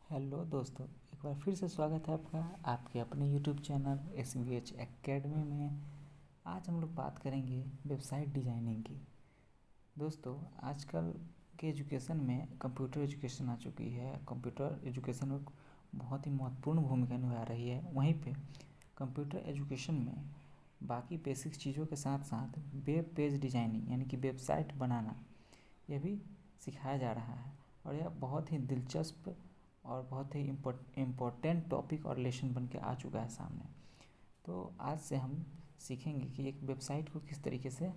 Hello दोस्तों, एक बार फिर से स्वागत है आपका आपके अपने यूट्यूब चैनल SVH एकेडमी में। आज हम लोग बात करेंगे वेबसाइट डिज़ाइनिंग की। दोस्तों, आजकल के एजुकेशन में कंप्यूटर एजुकेशन आ चुकी है। कंप्यूटर एजुकेशन में बहुत ही महत्वपूर्ण भूमिका निभा रही है। वहीं पे कंप्यूटर एजुकेशन में बाकी बेसिक चीज़ों के साथ साथ वेब पेज डिज़ाइनिंग यानी कि वेबसाइट बनाना यह भी सिखाया जा रहा है। और यह बहुत ही दिलचस्प और बहुत ही इम्पोर्टेंट टॉपिक और लेसन बन के आ चुका है सामने। तो आज से हम सीखेंगे कि एक वेबसाइट को किस तरीके से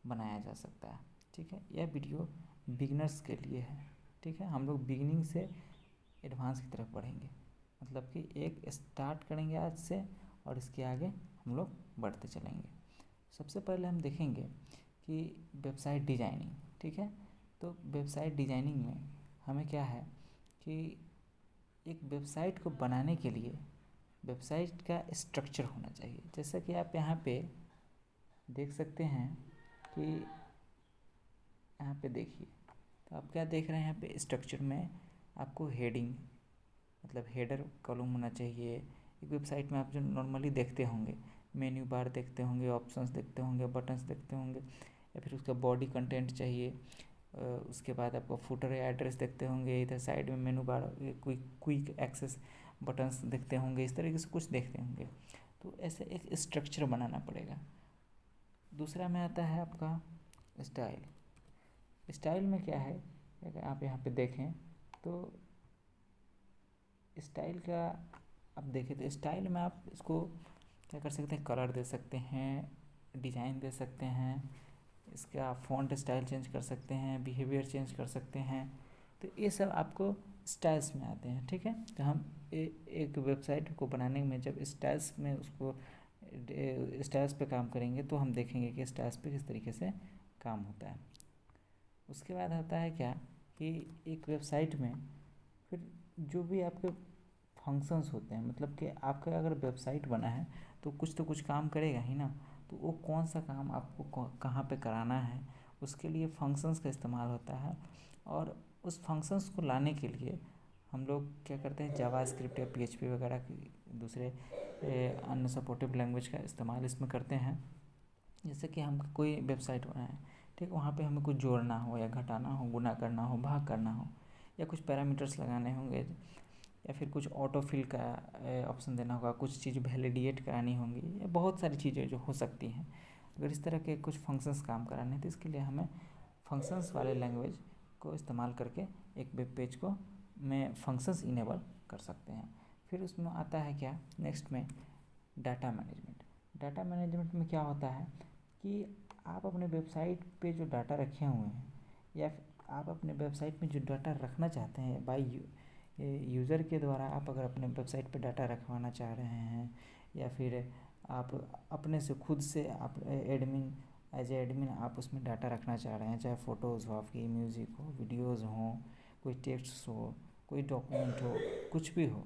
बनाया जा सकता है। ठीक है, यह वीडियो बिगिनर्स के लिए है। ठीक है, हम लोग बिगिनिंग से एडवांस की तरफ बढ़ेंगे, मतलब कि एक स्टार्ट करेंगे आज से और इसके आगे हम लोग बढ़ते चलेंगे। सबसे पहले हम देखेंगे कि वेबसाइट डिज़ाइनिंग। ठीक है, तो वेबसाइट डिज़ाइनिंग में हमें क्या है कि एक वेबसाइट को बनाने के लिए वेबसाइट का स्ट्रक्चर होना चाहिए। जैसा कि आप यहाँ पे देख सकते हैं कि यहाँ पे देखिए, तो आप क्या देख रहे हैं यहाँ पे स्ट्रक्चर में आपको हेडिंग मतलब हेडर कॉलम होना चाहिए। एक वेबसाइट में आप जो नॉर्मली देखते होंगे, मेन्यू बार देखते होंगे, ऑप्शंस देखते होंगे, बटन्स देखते होंगे, या फिर उसका बॉडी कंटेंट चाहिए। उसके बाद आपको फुटर या एड्रेस देखते होंगे। इधर साइड में menu bar, quick access buttons देखते होंगे। इस तरीके से कुछ देखते होंगे। तो ऐसे एक स्ट्रक्चर बनाना पड़ेगा। दूसरा में आता है आपका स्टाइल। स्टाइल में क्या है, अगर आप यहाँ पे देखें तो स्टाइल का आप देखें तो स्टाइल में आप इसको क्या कर सकते हैं, कलर दे सकते हैं, डिज़ाइन दे सकते हैं, इसका फ़ॉन्ट स्टाइल चेंज कर सकते हैं, बिहेवियर चेंज कर सकते हैं। तो ये सब आपको स्टाइल्स में आते हैं। ठीक है, तो हम एक वेबसाइट को बनाने में जब स्टाइल्स में उसको स्टाइल्स पे काम करेंगे तो हम देखेंगे कि स्टाइल्स पे किस तरीके से काम होता है। उसके बाद आता है क्या कि एक वेबसाइट में फिर जो भी आपके फंक्शंस होते हैं, मतलब कि आपका अगर वेबसाइट बना है तो कुछ काम करेगा ही ना। तो वो कौन सा काम आपको कहाँ पे कराना है, उसके लिए फंक्शंस का इस्तेमाल होता है। और उस फंक्शंस को लाने के लिए हम लोग क्या करते हैं, जावास्क्रिप्ट या PHP वगैरह की दूसरे अन्य सपोर्टिव लैंग्वेज का इस्तेमाल इसमें करते हैं। जैसे कि हम कोई वेबसाइट बनाएं, ठीक, वहाँ पे हमें कुछ जोड़ना हो या घटाना हो, गुना करना हो, भाग करना हो, या कुछ पैरामीटर्स लगाने होंगे, या फिर कुछ ऑटो फिल का ऑप्शन देना होगा, कुछ चीज़ वैलिडेट करानी होंगी, या बहुत सारी चीज़ें जो हो सकती हैं। अगर इस तरह के कुछ फंक्शंस काम कराने हैं तो इसके लिए हमें फंक्शंस वाले लैंग्वेज को इस्तेमाल करके एक वेब पेज को में फंक्शंस इनेबल कर सकते हैं। फिर उसमें आता है क्या नेक्स्ट में, डाटा मैनेजमेंट। डाटा मैनेजमेंट में क्या होता है कि आप अपने वेबसाइट पे जो डाटा रखे हुए हैं, या आप अपने वेबसाइट में जो डाटा रखना चाहते हैं बाई यूज़र के द्वारा, आप अगर अपने वेबसाइट पे डाटा रखवाना चाह रहे हैं, या फिर आप अपने से खुद से आप एज एडमिन आप उसमें डाटा रखना चाह रहे हैं, चाहे फ़ोटोज़ हो आपकी, म्यूज़िक हो, वीडियोज़ हों, कोई टेक्स्ट हो, कोई डॉक्यूमेंट हो, कुछ भी हो,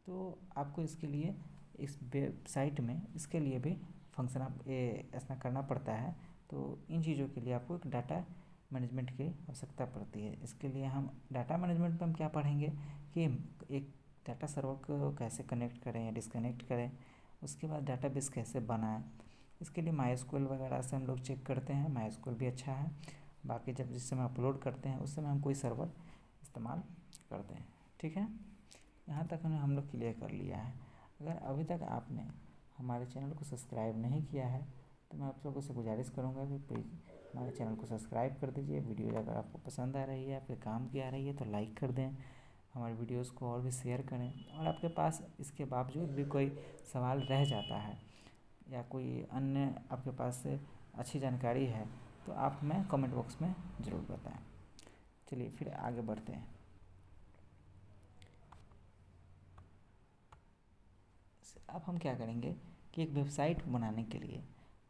तो आपको इसके लिए इस वेबसाइट में इसके लिए भी फंक्शन आप ऐसा करना पड़ता है। तो इन चीज़ों के लिए आपको एक डाटा मैनेजमेंट की आवश्यकता पड़ती है। इसके लिए हम डाटा मैनेजमेंट में हम क्या पढ़ेंगे कि एक डाटा सर्वर को कैसे कनेक्ट करें या डिस्कनेक्ट करें, उसके बाद डाटाबेस कैसे बनाएं। इसके लिए MySQL वगैरह से हम लोग चेक करते हैं। MySQL भी अच्छा है। बाकी जब जिस समय अपलोड करते हैं उस समय हम कोई सर्वर इस्तेमाल करते हैं। ठीक है, यहाँ तक हमने हम लोग क्लियर कर लिया है। अगर अभी तक आपने हमारे चैनल को सब्सक्राइब नहीं किया है तो मैं आप लोगों से गुजारिश करूँगा कि प्लीज़ हमारे चैनल को सब्सक्राइब कर दीजिए। वीडियो अगर आपको पसंद आ रही है, आपके काम की आ रही है तो लाइक कर दें, हमारे वीडियोस को और भी शेयर करें। और आपके पास इसके बावजूद भी कोई सवाल रह जाता है या कोई अन्य आपके पास से अच्छी जानकारी है तो आप हमें कमेंट बॉक्स में ज़रूर बताएं। चलिए फिर आगे बढ़ते हैं। अब हम क्या करेंगे कि एक वेबसाइट बनाने के लिए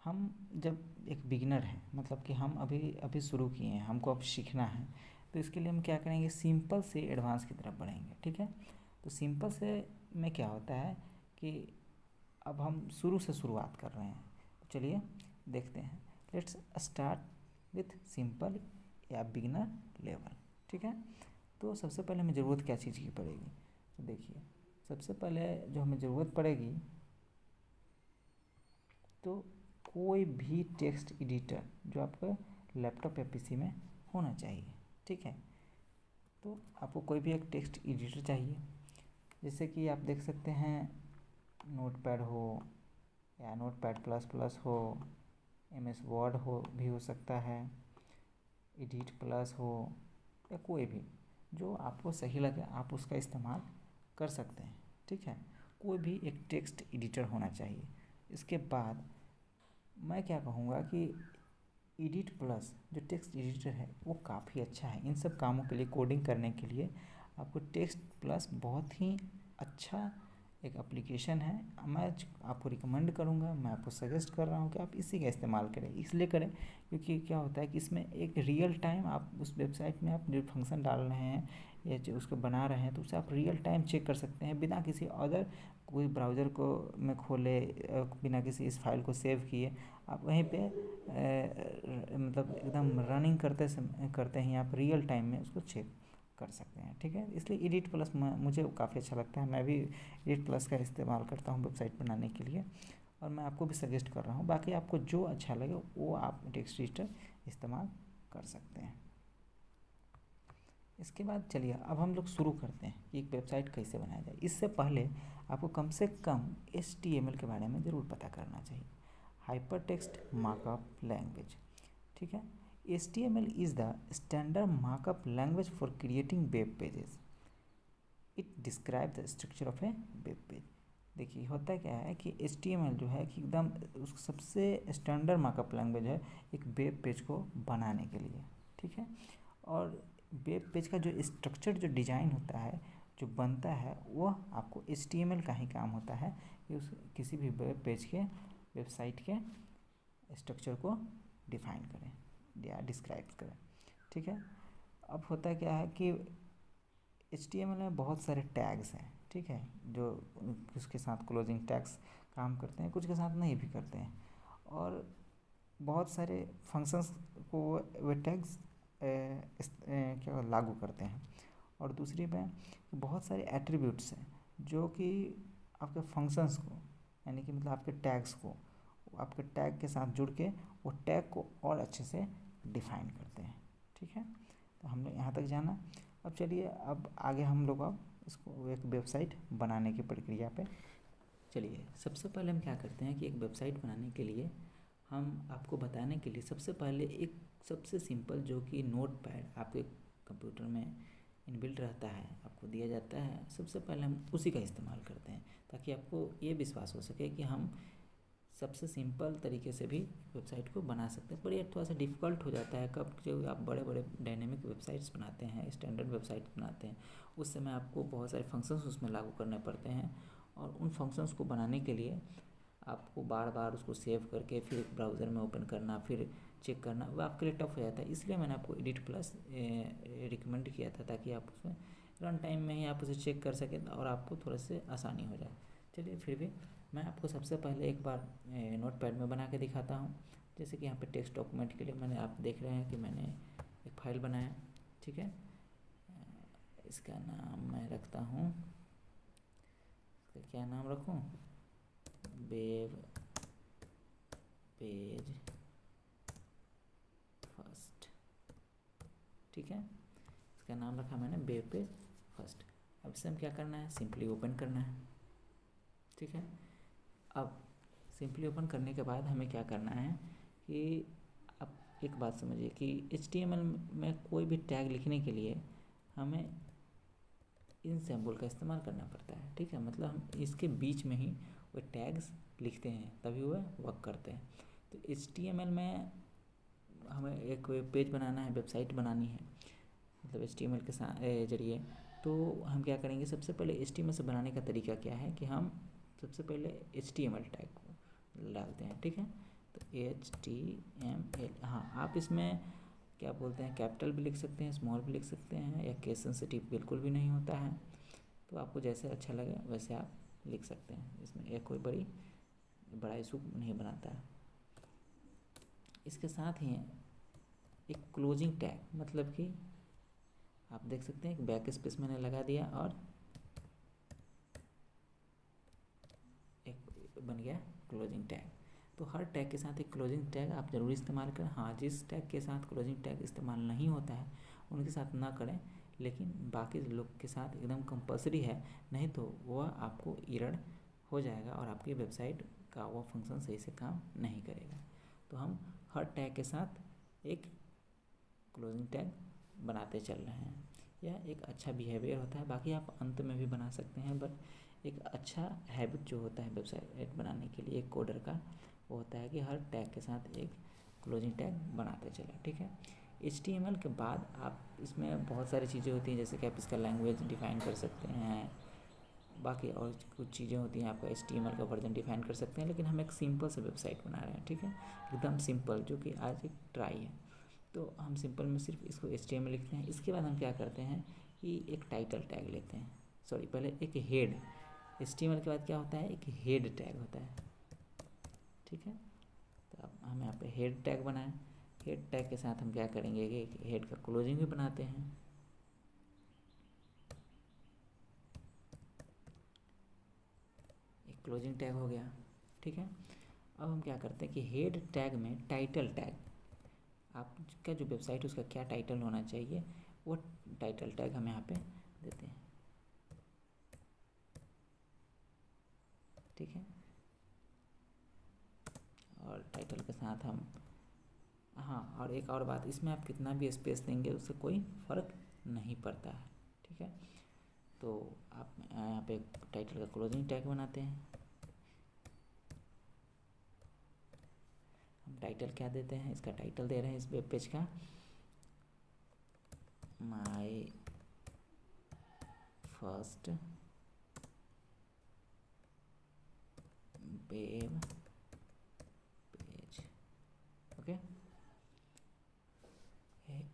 हम जब एक बिगिनर हैं, मतलब कि हम अभी अभी शुरू किए हैं, हमको अब सीखना है, तो इसके लिए हम क्या करेंगे, सिंपल से एडवांस की तरफ बढ़ेंगे। ठीक है, तो सिंपल से में क्या होता है कि अब हम शुरू से शुरुआत कर रहे हैं। तो चलिए देखते हैं। लेट्स स्टार्ट विथ सिंपल या बिगिनर लेवल। ठीक है, तो सबसे पहले हमें ज़रूरत क्या चीज़ की पड़ेगी, तो देखिए सबसे पहले जो हमें ज़रूरत पड़ेगी, तो कोई भी टेक्स्ट एडिटर जो आपका लैपटॉप या पीसी में होना चाहिए, ठीक है। तो आपको कोई भी एक टेक्स्ट एडिटर चाहिए, जैसे कि आप देख सकते हैं नोटपैड हो या नोटपैड प्लस प्लस हो, MS वर्ड हो भी हो सकता है, एडिट प्लस हो, या कोई भी जो आपको सही लगे आप उसका इस्तेमाल कर सकते हैं, ठीक है। कोई भी एक टेक्स्ट एडिटर होना चाहिए। इसके बाद मैं क्या कहूँगा कि एडिट प्लस जो टेक्स्ट एडिटर है वो काफ़ी अच्छा है इन सब कामों के लिए, कोडिंग करने के लिए आपको टेक्स्ट प्लस बहुत ही अच्छा एक एप्लीकेशन है। मैं आपको रिकमेंड करूँगा, मैं आपको सजेस्ट कर रहा हूँ कि आप इसी का इस्तेमाल करें। इसलिए करें क्योंकि क्या होता है कि इसमें एक रियल टाइम आप उस वेबसाइट में आप जो फंक्शन डाल रहे हैं या जो उसको बना रहे हैं, तो उसे आप रियल टाइम चेक कर सकते हैं बिना किसी अदर कोई ब्राउज़र को में खोले, बिना किसी इस फाइल को सेव किए। आप वहीं पे मतलब एकदम रनिंग करते ही आप रियल टाइम में उसको चेक कर सकते हैं, ठीक है। इसलिए एडिट प्लस मुझे काफ़ी अच्छा लगता है, मैं भी एडिट प्लस का इस्तेमाल करता हूँ वेबसाइट बनाने के लिए, और मैं आपको भी सजेस्ट कर रहा हूँ। बाकी आपको जो अच्छा लगे वो आप टेक्स्ट एडिटर इस्तेमाल कर सकते हैं। इसके बाद चलिए अब हम लोग शुरू करते हैं कि एक वेबसाइट कैसे बनाया जाए। इससे पहले आपको कम से कम HTML के बारे में ज़रूर पता करना चाहिए, हाइपरटेक्स्ट मार्कअप लैंग्वेज, ठीक है। HTML is the standard markup language for creating web pages. It describe the structure of A web page. देखिए होता क्या है कि HTML जो है कि एकदम उस सबसे स्टैंडर्ड मार्कअप लैंग्वेज है एक वेब पेज को बनाने के लिए, ठीक है। और वेब पेज का जो स्ट्रक्चर, जो डिज़ाइन होता है, जो बनता है, वह आपको HTML का ही काम होता है कि उस किसी भी वेब पेज के, वेबसाइट के स्ट्रक्चर को डिफाइन करें या डिस्क्राइब करें, ठीक है। अब होता क्या है कि HTML में बहुत सारे टैग्स हैं, ठीक है, जो उसके साथ क्लोजिंग टैग्स काम करते हैं, कुछ के साथ नहीं भी करते हैं, और बहुत सारे फंक्शंस को वे टैग्स क्या लागू करते हैं। और दूसरी में बहुत सारे एट्रीब्यूट्स हैं जो कि आपके फंक्शंस को, यानी कि मतलब आपके टैग्स को, आपके टैग के साथ जुड़ के वो टैग को और अच्छे से डिफाइन करते हैं, ठीक है। तो हमने यहाँ तक जाना। अब चलिए अब आगे हम लोग अब इसको एक वेबसाइट बनाने की प्रक्रिया पे चलिए। सबसे पहले हम क्या करते हैं कि एक वेबसाइट बनाने के लिए हम आपको बताने के लिए सबसे पहले एक सबसे सिंपल जो कि नोटपैड आपके कंप्यूटर में इनबिल्ट रहता है, आपको दिया जाता है, सबसे पहले हम उसी का इस्तेमाल करते हैं ताकि आपको ये विश्वास हो सके कि हम सबसे सिंपल तरीके से भी वेबसाइट को बना सकते हैं। पर ये थोड़ा सा डिफ़िकल्ट हो जाता है कब जो आप बड़े बड़े डायनेमिक वेबसाइट्स बनाते हैं, स्टैंडर्ड वेबसाइट बनाते हैं, उस समय आपको बहुत सारे फंक्शंस उसमें लागू करने पड़ते हैं, और उन फंक्शंस को बनाने के लिए आपको बार बार उसको सेव करके फिर ब्राउज़र में ओपन करना, फिर चेक करना, वो आपके लिए टफ हो जाता है। इसलिए मैंने आपको एडिट प्लस रिकमेंड किया था ताकि आप उसमें रन टाइम में ही आप उसे चेक कर सकें और आपको थोड़ा से आसानी हो जाए। चलिए फिर भी मैं आपको सबसे पहले एक बार नोटपैड में बना के दिखाता हूँ। जैसे कि यहाँ पे टेक्स्ट डॉक्यूमेंट के लिए मैंने, आप देख रहे हैं कि मैंने एक फ़ाइल बनाया, ठीक है। इसका नाम मैं रखता हूँ, इसका क्या नाम रखूँ, वेब पेज फर्स्ट, ठीक है। इसका नाम रखा मैंने वेब पेज फर्स्ट। अब इसे हम क्या करना है, सिंपली ओपन करना है, ठीक है। अब सिंपली ओपन करने के बाद हमें क्या करना है कि अब एक बात समझिए कि HTML में कोई भी टैग लिखने के लिए हमें इन सिंबल का इस्तेमाल करना पड़ता है, ठीक है। मतलब हम इसके बीच में ही वो टैग्स लिखते हैं तभी वह वर्क करते हैं। तो HTML में हमें एक वेब पेज बनाना है, वेबसाइट बनानी है, मतलब HTML के साथ जरिए, तो हम क्या करेंगे, सबसे पहले HTML से बनाने का तरीका क्या है कि हम सबसे पहले HTML टैग को डालते हैं, ठीक है। तो HTML, हाँ आप इसमें क्या बोलते हैं, कैपिटल भी लिख सकते हैं, स्मॉल भी लिख सकते हैं, या केस सेंसिटिव बिल्कुल भी नहीं होता है, तो आपको जैसे अच्छा लगे वैसे आप लिख सकते हैं। इसमें एक कोई बड़ा इशू नहीं बनाता है। इसके साथ ही एक क्लोजिंग टैग, मतलब कि आप देख सकते हैं एक बैक स्पेस मैंने लगा दिया और बन गया क्लोजिंग टैग। तो हर टैग के साथ एक क्लोजिंग टैग आप ज़रूर इस्तेमाल करें। हाँ, जिस टैग के साथ क्लोजिंग टैग इस्तेमाल नहीं होता है उनके साथ ना करें, लेकिन बाकी लोग के साथ एकदम कंपलसरी है, नहीं तो वह आपको एरर हो जाएगा और आपकी वेबसाइट का वो फंक्शन सही से काम नहीं करेगा। तो हम हर टैग के साथ एक क्लोजिंग टैग बनाते चल रहे हैं। यह एक अच्छा बिहेवियर होता है। बाकी आप अंत में भी बना सकते हैं, बट एक अच्छा हैबिट जो होता है वेबसाइट बनाने के लिए एक कोडर का, वो होता है कि हर टैग के साथ एक क्लोजिंग टैग बनाते चलें। ठीक है। HTML के बाद आप इसमें बहुत सारी चीज़ें होती हैं, जैसे कि आप इसका लैंग्वेज डिफ़ाइन कर सकते हैं, बाकी और कुछ चीज़ें होती हैं, आपका HTML का वर्जन डिफ़ाइन कर सकते हैं। लेकिन हम एक सिंपल से वेबसाइट बना रहे हैं, ठीक है, एकदम सिंपल, जो कि आज एक ट्राई है। तो हम सिंपल में सिर्फ इसको HTML लिखते हैं। इसके बाद हम क्या करते हैं कि एक टाइटल टैग लेते हैं, सॉरी पहले एक हेड, HTML के बाद क्या होता है, एक हेड टैग होता है। ठीक है, तो अब हम यहाँ पे हेड टैग बनाएं। हेड टैग के साथ हम क्या करेंगे कि हेड का क्लोजिंग भी बनाते हैं। एक क्लोजिंग टैग हो गया। ठीक है, अब हम क्या करते हैं कि हेड टैग में टाइटल टैग, आपका जो वेबसाइट है उसका क्या टाइटल होना चाहिए, वो टाइटल टैग हम यहाँ पे देते हैं। ठीक है, और टाइटल के साथ हम, हाँ, और एक और बात, इसमें आप कितना भी स्पेस देंगे उससे कोई फ़र्क नहीं पड़ता है। ठीक है, तो आप यहाँ पे टाइटल का क्लोजिंग टैग बनाते हैं। हम टाइटल क्या देते हैं, इसका टाइटल दे रहे हैं इस वेब पेज का my first web page. Okay,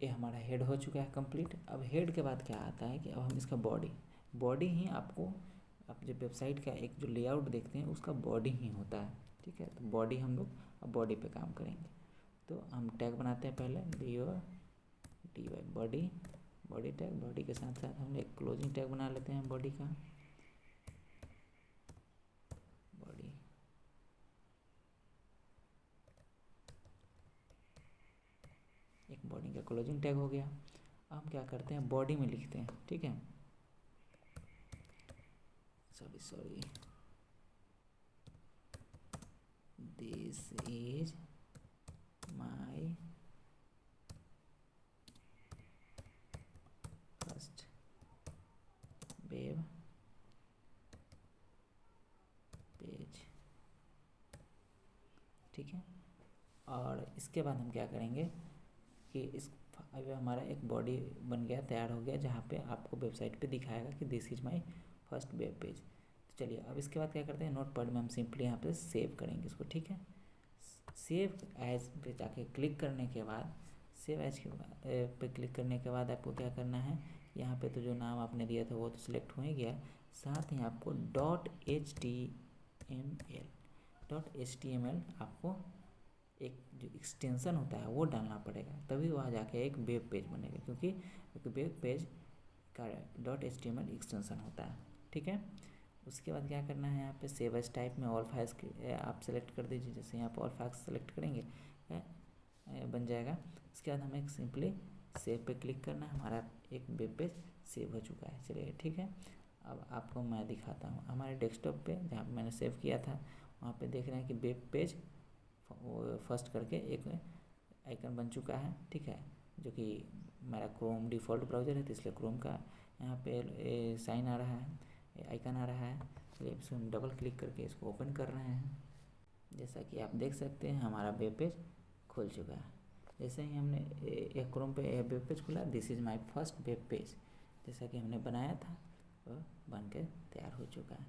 ये हमारा हेड हो चुका है कंप्लीट। अब हेड के बाद क्या आता है कि अब हम इसका बॉडी ही आपको, आप जब वेबसाइट का एक जो लेआउट देखते हैं उसका बॉडी ही होता है। ठीक है, तो बॉडी हम लोग अब बॉडी पे काम करेंगे। तो हम टैग बनाते हैं पहले BODY बॉडी टैग। बॉडी के साथ साथ हम एक क्लोजिंग टैग बना लेते हैं बॉडी का, बॉडी। एक बॉडी का क्लोजिंग टैग हो गया। अब हम क्या करते हैं, बॉडी में लिखते हैं। ठीक है, sorry this is my first web page. ठीक है, और इसके बाद हम क्या करेंगे कि इस, अब हमारा एक बॉडी बन गया, तैयार हो गया, जहाँ पे आपको वेबसाइट पे दिखाएगा कि this is my first web page. तो चलिए अब इसके बाद क्या करते हैं, नोटपैड में हम सिंपली यहाँ पे सेव करेंगे इसको। ठीक है, सेव एज पे जाके क्लिक करने के बाद, सेव एज पे क्लिक करने के बाद आपको क्या करना है, यहाँ पे तो जो नाम आपने दिया था वो तो सिलेक्ट हो ही गया, साथ ही आपको .html आपको एक जो एक्सटेंशन होता है वो डालना पड़ेगा, तभी वहाँ जाके एक वेब पेज बनेगा, क्योंकि एक वेब पेज का .html एक्सटेंशन होता है। ठीक है, उसके बाद क्या करना है, यहाँ पे सेव एज टाइप में ऑल फाइल्स आप सेलेक्ट कर दीजिए। जैसे यहाँ पर ऑल फाइल्स सेलेक्ट करेंगे बन जाएगा। इसके बाद हमें सिंपली सेव पे क्लिक करना है, हमारा एक वेब पेज सेव हो चुका है। चलिए ठीक है, अब आपको मैं दिखाता हूँ हमारे डेस्कटॉप पे जहाँ पे मैंने सेव किया था, वहाँ पे देख रहे हैं कि वेब पेज फर्स्ट करके एक आइकन बन चुका है। ठीक है, जो कि मेरा क्रोम डिफ़ॉल्ट ब्राउज़र है, तो इसलिए क्रोम का यहाँ पे साइन आ रहा है, आइकन आ रहा है। चलिए इसको हम डबल क्लिक करके इसको ओपन कर रहे हैं। जैसा कि आप देख सकते हैं हमारा वेब पेज खुल चुका है। जैसे ही हमने एक क्रोम पे वेब पेज खुला, this is my first web page, जैसा कि हमने बनाया था वो बन के तैयार हो चुका है।